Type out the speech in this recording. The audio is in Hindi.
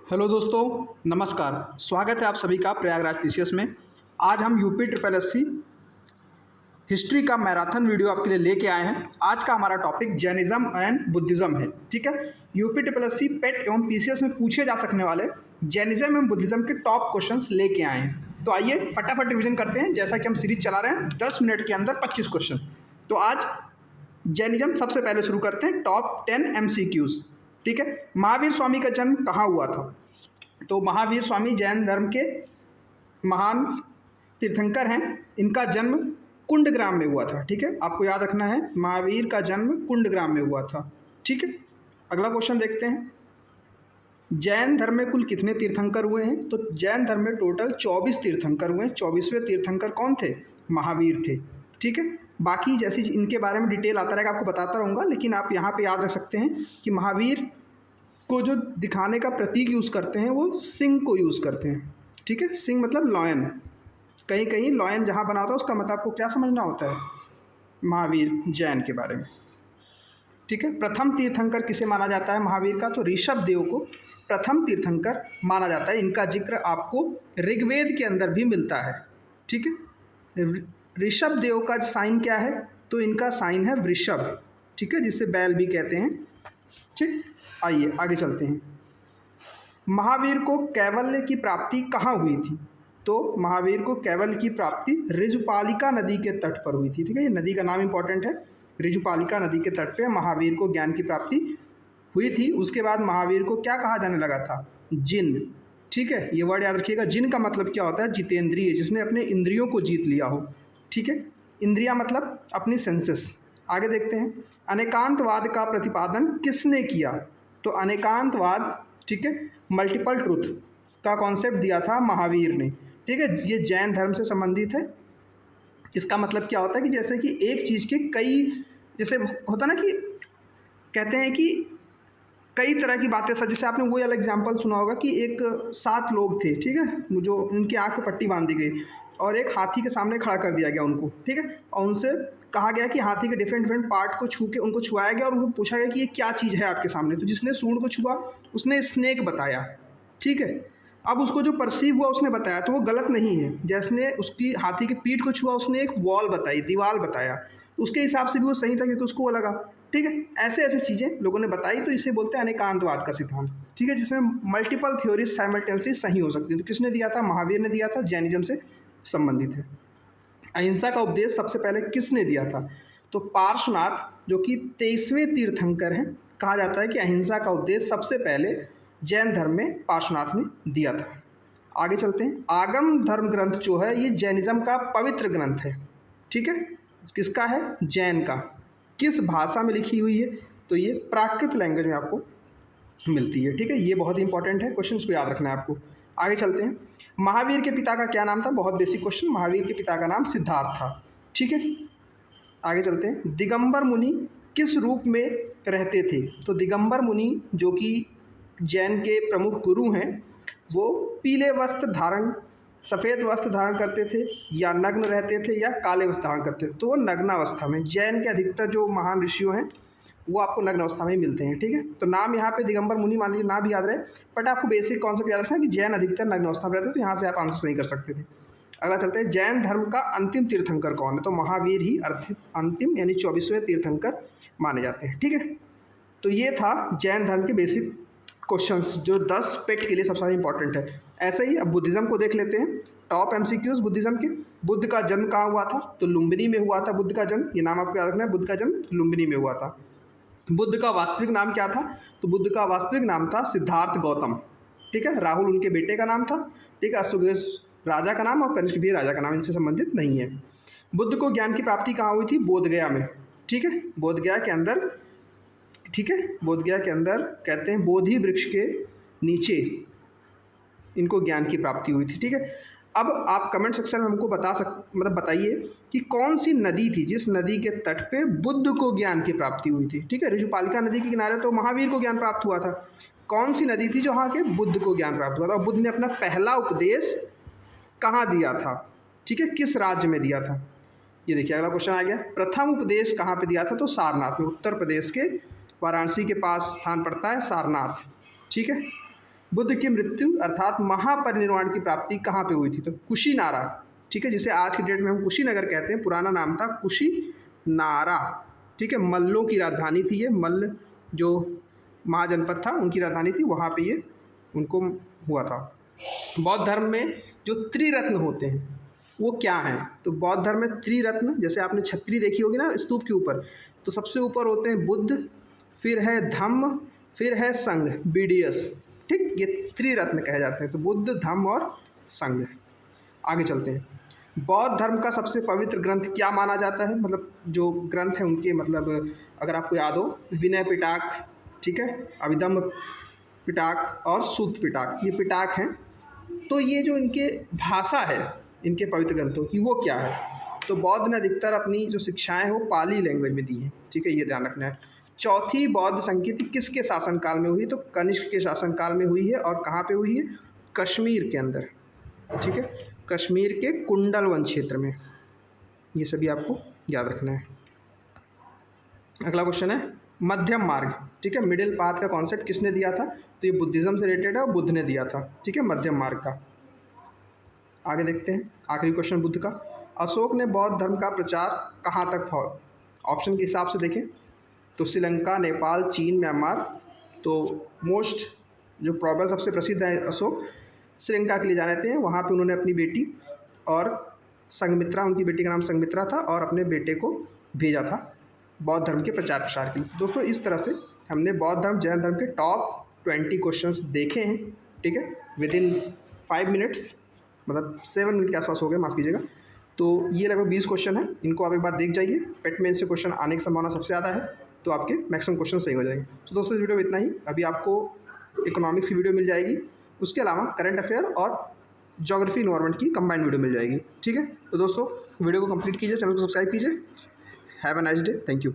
हेलो दोस्तों, नमस्कार। स्वागत है आप सभी का प्रयागराज पीसीएस में। आज हम यूपी ट्रिपल एससी हिस्ट्री का मैराथन वीडियो आपके लिए लेके आए हैं। आज का हमारा टॉपिक जैनिज्म एंड बुद्धिज़्म है। ठीक है, यूपी ट्रिपल एससी पेट एवं पीसीएस में पूछे जा सकने वाले जैनिज्म एवं बुद्धिज़्म के टॉप क्वेश्चंस लेके आए हैं। तो आइए फटाफट रिविजन करते हैं। जैसा कि हम सीरीज चला रहे हैं 10 मिनट के अंदर 25 क्वेश्चन। तो आज जैनिज्म सबसे पहले शुरू करते हैं, टॉप 10 MCQs। ठीक है, महावीर स्वामी का जन्म कहाँ हुआ था? तो महावीर स्वामी जैन धर्म के महान तीर्थंकर हैं। इनका जन्म कुंडग्राम में हुआ था। ठीक है, आपको याद रखना है, महावीर का जन्म कुंडग्राम में हुआ था। ठीक है, अगला क्वेश्चन देखते हैं। जैन धर्म में कुल कितने तीर्थंकर हुए हैं? तो जैन धर्म में टोटल 24 तीर्थंकर हुए हैं। 24वें तीर्थंकर कौन थे? महावीर थे। ठीक है, बाकी जैसी इनके बारे में डिटेल आता रहेगा आपको बताता रहूँगा, लेकिन आप यहाँ पे याद रख सकते हैं कि महावीर को जो दिखाने का प्रतीक यूज़ करते हैं वो सिंह को यूज़ करते हैं। ठीक है, सिंह मतलब लॉयन। कहीं कहीं लॉयन जहाँ बना होता है उसका मतलब आपको क्या समझना होता है महावीर जैन के बारे में। ठीक है, प्रथम तीर्थंकर किसे माना जाता है महावीर का? तो ऋषभ देव को प्रथम तीर्थंकर माना जाता है। इनका जिक्र आपको ऋग्वेद के अंदर भी मिलता है। ठीक है, ऋषभ देव का साइन क्या है? तो इनका साइन है वृषभ। ठीक है, जिसे बैल भी कहते हैं। ठीक, आइए आगे चलते हैं। महावीर को कैवल्य की प्राप्ति कहाँ हुई थी? तो महावीर को कैवल्य की प्राप्ति ऋजुपालिका नदी के तट पर हुई थी। ठीक है, ये नदी का नाम इंपॉर्टेंट है। ऋजुपालिका नदी के तट पे महावीर को ज्ञान की प्राप्ति हुई थी। उसके बाद महावीर को क्या कहा जाने लगा था? जिन। ठीक है, ये वर्ड याद रखिएगा। जिन का मतलब क्या होता है? जितेंद्रिय, जिसने अपने इंद्रियों को जीत लिया हो। ठीक है, इंद्रिया मतलब अपनी सेंसेस। आगे देखते हैं, अनेकांतवाद का प्रतिपादन किसने किया? तो अनेकांतवाद, ठीक है, मल्टीपल ट्रूथ का कॉन्सेप्ट दिया था महावीर ने। ठीक है, ये जैन धर्म से संबंधित है। इसका मतलब क्या होता है कि जैसे कि एक चीज़ के कई, जैसे होता ना कि कहते हैं कि कई तरह की बातें सच, जैसे आपने वो वाला एग्जाम्पल सुना होगा कि एक 7 लोग थे। ठीक है, जो उनकी आँख पर पट्टी बांधी गई और एक हाथी के सामने खड़ा कर दिया गया उनको। ठीक है, और उनसे कहा गया कि हाथी के डिफरेंट डिफरेंट पार्ट को छू के उनको छुआया गया और उनको पूछा गया कि ये क्या चीज़ है आपके सामने। तो जिसने सूंड को छुआ उसने स्नेक बताया। ठीक है, अब उसको जो परसीव हुआ उसने बताया, तो वो गलत नहीं है। जिसने उसकी हाथी की पीठ को छुआ उसने एक वॉल बताई, दीवार बताया, उसके हिसाब से भी वो सही था क्योंकि उसको वो लगा। ठीक है, ऐसे ऐसे चीज़ें लोगों ने बताई, तो इसे बोलते हैं अनेकांतवाद का सिद्धांत। ठीक है, जिसमें मल्टीपल थ्योरीज साइमल्टेनियसली सही हो सकती है। तो किसने दिया था? महावीर ने दिया था, जैनिज्म से संबंधित है। अहिंसा का उपदेश सबसे पहले किसने दिया था? तो पार्श्वनाथ, जो कि 23वें तीर्थंकर हैं। कहा जाता है कि अहिंसा का उपदेश सबसे पहले जैन धर्म में पार्श्वनाथ ने दिया था। आगे चलते हैं। आगम धर्म ग्रंथ जो है ये जैनिज्म का पवित्र ग्रंथ है। ठीक है, किसका है? जैन का। किस भाषा में लिखी हुई है? तो ये प्राकृत लैंग्वेज में आपको मिलती है। ठीक है, ये बहुत ही इंपॉर्टेंट है, क्वेश्चन को याद रखना है आपको। आगे चलते हैं। महावीर के पिता का क्या नाम था? बहुत बेसिक क्वेश्चन। महावीर के पिता का नाम सिद्धार्थ था। ठीक है, आगे चलते हैं। दिगंबर मुनि किस रूप में रहते थे? तो दिगंबर मुनि जो कि जैन के प्रमुख गुरु हैं, वो पीले वस्त्र धारण, सफ़ेद वस्त्र धारण करते थे, या नग्न रहते थे, या काले वस्त्र धारण करते थे। तो वो नग्नावस्था में, जैन के अधिकतर जो महान ऋषियों हैं वो आपको नग्न अवस्था में मिलते हैं। ठीक है, तो नाम यहाँ पे दिगंबर मुनि मान लीजिए, ना भी याद रहे, बट आपको बेसिक कॉन्सेप्ट याद रखना है कि जैन अधिकतर नग्न अवस्था में रहते हैं। तो यहाँ से आप आंसर सही कर सकते थे। अगला चलते हैं, जैन धर्म का अंतिम तीर्थंकर कौन है? तो महावीर ही अंतिम यानी 24वें तीर्थंकर माने जाते हैं। ठीक है, तो ये था जैन धर्म के बेसिक क्वेश्चंस जो 10 पेट के लिए सबसे ज़्यादा इंपॉर्टेंट है। ऐसे ही अब बुद्धिज़्म को देख लेते हैं। टॉप MCQs बुद्धिज़्म के। बुद्ध का जन्म कहाँ हुआ था? तो लुम्बिनी में हुआ था बुद्ध का जन्म। ये नाम आपको याद रखना है, बुद्ध का जन्म लुम्बिनी में हुआ था। बुद्ध का वास्तविक नाम क्या था? तो बुद्ध का वास्तविक नाम था सिद्धार्थ गौतम। ठीक है, राहुल उनके बेटे का नाम था। ठीक है, अश्वघोष राजा का नाम और कनिष्क भी राजा का नाम, इनसे संबंधित नहीं है। बुद्ध को ज्ञान की प्राप्ति कहाँ हुई थी? बोधगया में। ठीक है, बोधगया के अंदर। ठीक है, बोधगया के अंदर कहते हैं बोधि वृक्ष के नीचे इनको ज्ञान की प्राप्ति हुई थी। ठीक है, अब आप कमेंट सेक्शन में हमको बताइए कि कौन सी नदी थी जिस नदी के तट पे बुद्ध को ज्ञान की प्राप्ति हुई थी। ठीक है, ऋजुपालिका नदी के किनारे तो महावीर को ज्ञान प्राप्त हुआ था। कौन सी नदी थी जहाँ के बुद्ध को ज्ञान प्राप्त हुआ था? और बुद्ध ने अपना पहला उपदेश कहाँ दिया था? ठीक है, किस राज्य में दिया था? ये देखिए अगला क्वेश्चन आ गया। प्रथम उपदेश कहाँ पे दिया था? तो सारनाथ में, उत्तर प्रदेश के वाराणसी के पास स्थान पड़ता है सारनाथ। ठीक है, बुद्ध की मृत्यु अर्थात महापरिनिर्वाण की प्राप्ति कहाँ पे हुई थी? तो कुशीनारा, ठीक है, जिसे आज की डेट में हम कुशीनगर कहते हैं, पुराना नाम था कुशीनारा, ठीक है। मल्लों की राजधानी थी ये, मल्ल जो महाजनपद था उनकी राजधानी थी, वहाँ पे ये उनको हुआ था। बौद्ध धर्म में जो त्रिरत्न होते हैं वो क्या हैं? तो बौद्ध धर्म में त्रिरत्न, जैसे आपने छतरी देखी होगी ना स्तूप के ऊपर, तो सबसे ऊपर होते हैं बुद्ध, फिर है धम्म, फिर है संघ, BDS, ठीक, ये त्रिरत्न कहे जाते हैं। तो बुद्ध, धम्म और संघ। आगे चलते हैं। बौद्ध धर्म का सबसे पवित्र ग्रंथ क्या माना जाता है? मतलब जो ग्रंथ है उनके, मतलब अगर आपको याद हो, विनय पिटक, ठीक है, अभिधम्म पिटक और सूत्र पिटक, ये पिटक हैं। तो ये जो इनके भाषा है इनके पवित्र ग्रंथों की, वो क्या है? तो बौद्ध ने अधिकतर अपनी जो शिक्षाएं हैं वो पाली लैंग्वेज में दी हैं, ठीक है, ये ध्यान रखना है। चौथी बौद्ध संस्कृति किसके शासनकाल में हुई? तो कनिष्क के शासनकाल में हुई है। और कहाँ पे हुई है? कश्मीर के अंदर, ठीक है, कश्मीर के कुंडल वन क्षेत्र में। ये सभी आपको याद रखना है। अगला क्वेश्चन है मध्यम मार्ग, ठीक है, मिडिल पाथ का कॉन्सेप्ट किसने दिया था? तो ये बुद्धिज़्म से रिलेटेड है और बुद्ध ने दिया था, ठीक है, मध्यम मार्ग का। आगे देखते हैं आखिरी क्वेश्चन बुद्ध का। अशोक ने बौद्ध धर्म का प्रचार कहाँ तक फॉलो? ऑप्शन के हिसाब से देखें तो श्रीलंका, नेपाल, चीन, म्यांमार। तो मोस्ट जो प्रॉबल सबसे प्रसिद्ध है अशोक, श्रीलंका के लिए जाने जाते हैं। वहाँ पे उन्होंने अपनी बेटी और संघमित्रा, उनकी बेटी का नाम संघमित्रा था, और अपने बेटे को भेजा था बौद्ध धर्म के प्रचार प्रसार के लिए। दोस्तों इस तरह से हमने बौद्ध धर्म, जैन धर्म के टॉप 20 क्वेश्चंस देखे हैं, ठीक है, विदिन 5 मिनट्स, मतलब 7 मिनट के आसपास हो गए, माफ़ कीजिएगा। तो ये लगभग 20 क्वेश्चन है, इनको आप एक बार देख जाइए। पेट में इनसे क्वेश्चन आने की संभावना सबसे ज़्यादा है, तो आपके मैक्सिमम क्वेश्चन सही हो जाएंगे। तो दोस्तों इस वीडियो में इतना ही। अभी आपको इकोनॉमिक्स की वीडियो मिल जाएगी, उसके अलावा करंट अफेयर और ज्योग्राफी इन्वायरमेंट की कंबाइंड वीडियो मिल जाएगी, ठीक है। तो दोस्तों वीडियो को कंप्लीट कीजिए, चैनल को सब्सक्राइब कीजिए। Have a nice day, thank you.